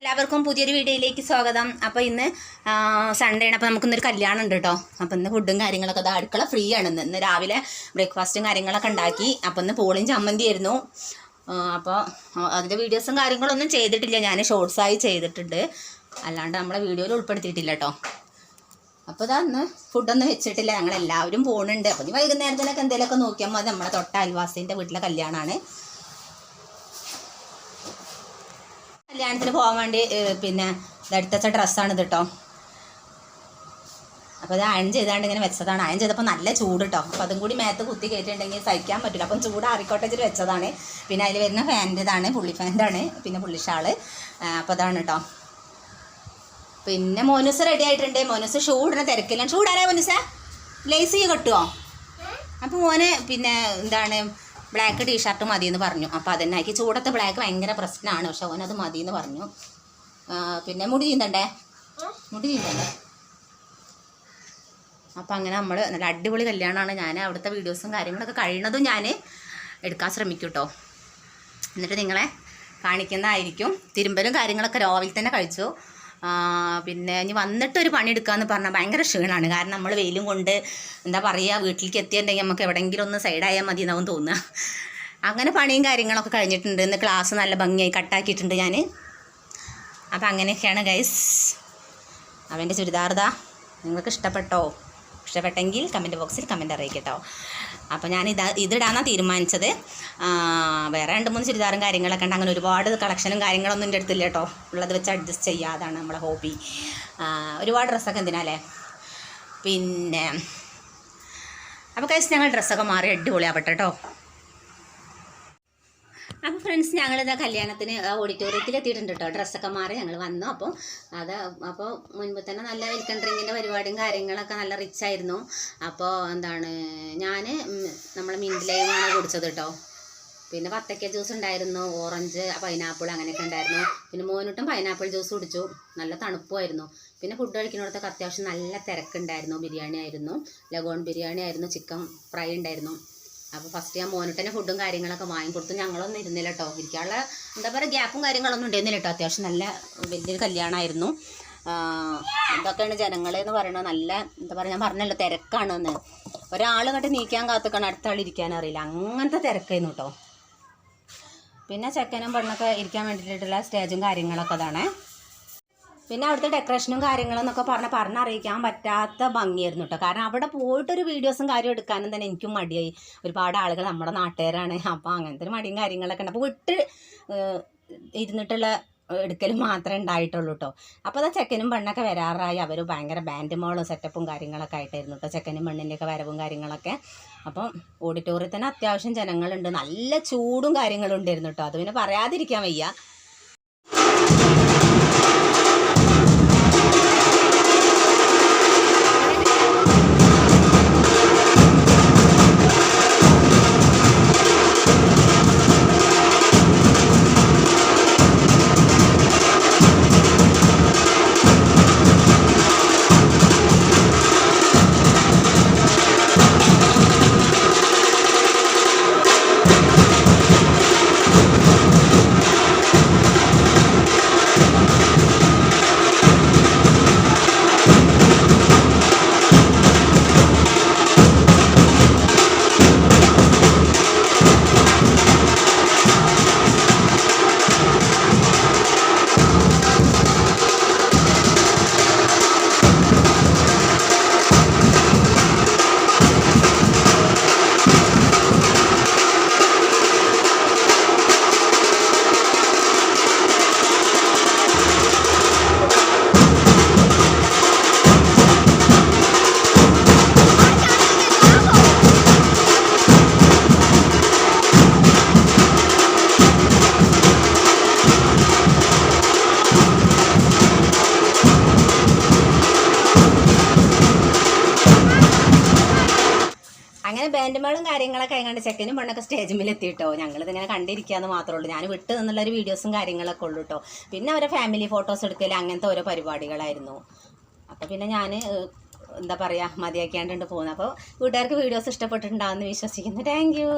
എല്ലാവർക്കും പുതിയൊരു വീഡിയോയിലേക്ക് സ്വാഗതം. അപ്പോൾ ഇന്ന് സൺഡേ ആണ്. അപ്പോൾ നമുക്കിന്നൊരു കല്യാണം ഉണ്ട് കേട്ടോ. അപ്പോൾ ഇന്ന് ഫുഡും കാര്യങ്ങളൊക്കെ അത് അടുക്കള ഫ്രീ ആണ്. ഇന്ന് രാവിലെ ബ്രേക്ക്ഫാസ്റ്റും കാര്യങ്ങളൊക്കെ ഉണ്ടാക്കി. അപ്പോൾ ഇന്ന് പൂളിയും ചമ്മന്തി ആയിരുന്നു. അപ്പോൾ അതിൻ്റെ വീഡിയോസും കാര്യങ്ങളൊന്നും ചെയ്തിട്ടില്ല, ഞാൻ ഷോർട്സായി ചെയ്തിട്ടുണ്ട്, അല്ലാണ്ട് നമ്മളെ വീഡിയോയിൽ ഉൾപ്പെടുത്തിയിട്ടില്ല കേട്ടോ. അപ്പോൾ ഇതാ ഇന്ന് ഫുഡൊന്നും വെച്ചിട്ടില്ല, ഞങ്ങളെല്ലാവരും പോകുന്നുണ്ട്. അപ്പോൾ ഇനി വൈകുന്നേരത്തിനൊക്കെ എന്തെങ്കിലുമൊക്കെ നോക്കിയാൽ മതി. നമ്മളെ തൊട്ട അയൽവാസിൻ്റെ വീട്ടിലെ കല്യാണമാണ്. കല്യാണത്തിന് പോകാൻ വേണ്ടി പിന്നെ ഇതെടുത്ത ഡ്രസ്സാണ് ഇത് കേട്ടോ. അപ്പോൾ അത് അയൺ ചെയ്താണ്ട് ഇങ്ങനെ വെച്ചതാണ്. അയൺ ചെയ്തപ്പോൾ നല്ല ചൂട് കേട്ടോ. അപ്പോൾ അതും കൂടി മേത്ത് കുത്തി കയറ്റിയിട്ടുണ്ടെങ്കിൽ സഹിക്കാൻ പറ്റില്ല. അപ്പം ചൂട് ആറിക്കോട്ടേജിൽ വെച്ചതാണ്. പിന്നെ അതിൽ വരുന്ന ഫാൻ്റെ ഇതാണ്, പുള്ളി ഫാൻ്റാണ്, പിന്നെ പുള്ളി ഷാള്. അപ്പോൾ അതാണ് കേട്ടോ. പിന്നെ മോനൂസ് റെഡി ആയിട്ടുണ്ട്. മോനൂസ് ഷൂ ഇടുന്ന തിരക്കില്ല. ഷൂ ഇടാനേ മോനൂസേ? ലേസി കെട്ടുമോ? അപ്പോൾ മോന് പിന്നെ എന്താണ് ബ്ലാക്ക് ടീഷർട്ട് മതിയെന്ന് പറഞ്ഞു. അപ്പോൾ അതന്നെ ആക്കി. ചൂടത്തെ ബ്ലാക്ക് ഭയങ്കര പ്രശ്നമാണ്, പക്ഷെ അവനത് മതിയെന്ന് പറഞ്ഞു. പിന്നെ മുടി ചീന്തണ്ടേ? അപ്പം അങ്ങനെ നമ്മൾ നല്ല അടിപൊളി കല്യാണമാണ്. ഞാൻ അവിടുത്തെ വീഡിയോസും കാര്യങ്ങളൊക്കെ കഴിയുന്നതും ഞാൻ എടുക്കാൻ ശ്രമിക്കും കേട്ടോ. എന്നിട്ട് നിങ്ങളെ കാണിക്കുന്നതായിരിക്കും. തിരുമ്പലും കാര്യങ്ങളൊക്കെ രാവിലെ തന്നെ കഴിച്ചു. പിന്നെ ഇനി വന്നിട്ടൊരു പണി എടുക്കാമെന്ന് പറഞ്ഞാൽ ഭയങ്കര ക്ഷീണമാണ്. കാരണം നമ്മൾ വെയിലും കൊണ്ട് എന്താ പറയുക, വീട്ടിലേക്ക് എത്തിയിട്ടുണ്ടെങ്കിൽ നമുക്ക് എവിടെയെങ്കിലും ഒന്ന് സൈഡായാൽ മതി എന്നാവും തോന്നുക. അങ്ങനെ പണിയും കാര്യങ്ങളൊക്കെ കഴിഞ്ഞിട്ടുണ്ട്. ഇന്ന് ക്ലാസ് നല്ല ഭംഗിയായി കട്ടാക്കിയിട്ടുണ്ട് ഞാൻ. അപ്പം അങ്ങനെയൊക്കെയാണ് ഗൈസ്. അവൻ്റെ ചുരിദാർദാ നിങ്ങൾക്ക് ഇഷ്ടപ്പെട്ടോ? ഇഷ്ടപ്പെട്ടെങ്കിൽ കമൻറ്റ് ബോക്സിൽ കമൻറ്റ് അറിയിക്കട്ടോ. അപ്പോൾ ഞാൻ ഇതിടാനാണ് തീരുമാനിച്ചത്. വേറെ 2-3 ചുരിദാറും കാര്യങ്ങളൊക്കെ ഉണ്ട്. അങ്ങനെ ഒരുപാട് കളക്ഷനും കാര്യങ്ങളൊന്നും എൻ്റെ അടുത്തില്ല കേട്ടോ. ഉള്ളത് വെച്ച് അഡ്ജസ്റ്റ് ചെയ്യുക, അതാണ് നമ്മളെ ഹോബി. ഒരുപാട് ഡ്രസ്സൊക്കെ എന്തിനാല്ലേ. പിന്നെ അപ്പോൾ കഴിച്ച് ഞങ്ങൾ ഡ്രസ്സൊക്കെ മാറി അടിപൊളിയാവട്ടെ കേട്ടോ. അപ്പോൾ ഫ്രണ്ട്സ്, ഞങ്ങളിതാ കല്യാണത്തിന് ഓഡിറ്റോറിയത്തിൽ എത്തിയിട്ടുണ്ട് കേട്ടോ. ഡ്രസ്സൊക്കെ മാറി ഞങ്ങൾ വന്നു. അപ്പോൾ മുൻപ് തന്നെ നല്ല വെൽക്കം ഡ്രിങ്കിൻ്റെ പരിപാടിയും കാര്യങ്ങളൊക്കെ നല്ല റിച്ച് ആയിരുന്നു. അപ്പോൾ എന്താണ് ഞാൻ നമ്മളെ മിൻറ്റ് ലൈമാണ് കുടിച്ചത് കേട്ടോ. പിന്നെ വത്തക്ക ജ്യൂസ് ഉണ്ടായിരുന്നു, ഓറഞ്ച്, പൈനാപ്പിൾ അങ്ങനെയൊക്കെ ഉണ്ടായിരുന്നു. പിന്നെ മോനൂട്ടും പൈനാപ്പിൾ ജ്യൂസ് കുടിച്ചു. നല്ല തണുപ്പുമായിരുന്നു. പിന്നെ ഫുഡ് കഴിക്കുന്നിടത്തൊക്കെ അത്യാവശ്യം നല്ല തിരക്കുണ്ടായിരുന്നു. ബിരിയാണി ആയിരുന്നു, ലഗോൺ ബിരിയാണി ആയിരുന്നു, ചിക്കൻ ഫ്രൈ ഉണ്ടായിരുന്നു. അപ്പോൾ ഫസ്റ്റ് ഞാൻ മോനൂട്ടനെ ഫുഡും കാര്യങ്ങളൊക്കെ വാങ്ങിക്കൊടുത്തു. ഞങ്ങളൊന്നും ഇരുന്നില്ല കേട്ടോ. ഇരിക്കാനുള്ള എന്താ പറയുക ഗ്യാപ്പും കാര്യങ്ങളൊന്നും ഉണ്ടായിരുന്നില്ല കേട്ടോ. അത്യാവശ്യം നല്ല വലിയൊരു കല്യാണമായിരുന്നു. ഇതൊക്കെയാണ് ജനങ്ങളെന്ന് പറയുന്നത്. നല്ല എന്താ പറയുക, ഞാൻ പറഞ്ഞല്ലോ തിരക്കാണെന്ന്. ഒരാൾ കണ്ട് നീക്കാൻ കാത്തുക്കണം, അടുത്ത ആൾ ഇരിക്കാൻ അറിയില്ല, അങ്ങനത്തെ തിരക്കായിരുന്നു കേട്ടോ. പിന്നെ ചെക്കനും പെണ്ണൊക്കെ ഇരിക്കാൻ വേണ്ടിയിട്ടുള്ള സ്റ്റേജും കാര്യങ്ങളൊക്കെ അതാണ്. പിന്നെ അവിടുത്തെ ഡെക്കറേഷനും കാര്യങ്ങളെന്നൊക്കെ പറഞ്ഞറിയിക്കാൻ പറ്റാത്ത ഭംഗിയായിരുന്നു കേട്ടോ. കാരണം അവിടെ പോയിട്ടൊരു വീഡിയോസും കാര്യം എടുക്കാനും തന്നെ എനിക്കും മടിയായി. ഒരുപാട് ആളുകൾ നമ്മുടെ നാട്ടുകാരാണ്. അപ്പോൾ അങ്ങനത്തെ ഒരു മടിയും കാര്യങ്ങളൊക്കെ ഉണ്ട്. അപ്പോൾ വിട്ട് ഇരുന്നിട്ടുള്ള എടുക്കലും മാത്രമേ ഉണ്ടായിട്ടുള്ളൂ കേട്ടോ. അപ്പോൾ അത് ചെക്കനും പെണ്ണൊക്കെ വരാറായി. അവർ ഭയങ്കര ബാൻഡ് മോളും സെറ്റപ്പും കാര്യങ്ങളൊക്കെ ആയിട്ടായിരുന്നു കേട്ടോ, ചെക്കനും പെണ്ണിൻ്റെയൊക്കെ വരവും കാര്യങ്ങളൊക്കെ. അപ്പം ഓഡിറ്റോറിയത്തിന് അത്യാവശ്യം ജനങ്ങളുണ്ട്, നല്ല ചൂടും കാര്യങ്ങളും ഉണ്ടായിരുന്നു കേട്ടോ. അത് പിന്നെ പറയാതിരിക്കാൻ വയ്യ. അങ്ങനെ ബാൻഡ് മേളും കാര്യങ്ങളൊക്കെ ആയതുകൊണ്ട് ചെക്കനും പെണ്ണൊക്കെ സ്റ്റേജിൽ എത്തിയിട്ടോ. ഞങ്ങളിതിങ്ങനെ കണ്ടിരിക്കാമെന്ന് മാത്രമേ ഉള്ളൂ. ഞാൻ വിട്ട് നിന്നുള്ളൊരു വീഡിയോസും കാര്യങ്ങളൊക്കെ ഉള്ളൂ കേട്ടോ. പിന്നെ അവരെ ഫാമിലി ഫോട്ടോസ് എടുക്കൽ അങ്ങനത്തെ ഓരോ പരിപാടികളായിരുന്നു. അപ്പോൾ പിന്നെ ഞാൻ എന്താ പറയുക മതിയാക്കിയാണ്ട് പോകുന്നത്. അപ്പോൾ വീട്ടുകാർക്ക് വീഡിയോസ് ഇഷ്ടപ്പെട്ടിട്ടുണ്ടാകുമെന്ന് വിശ്വസിക്കുന്നു. Thank you.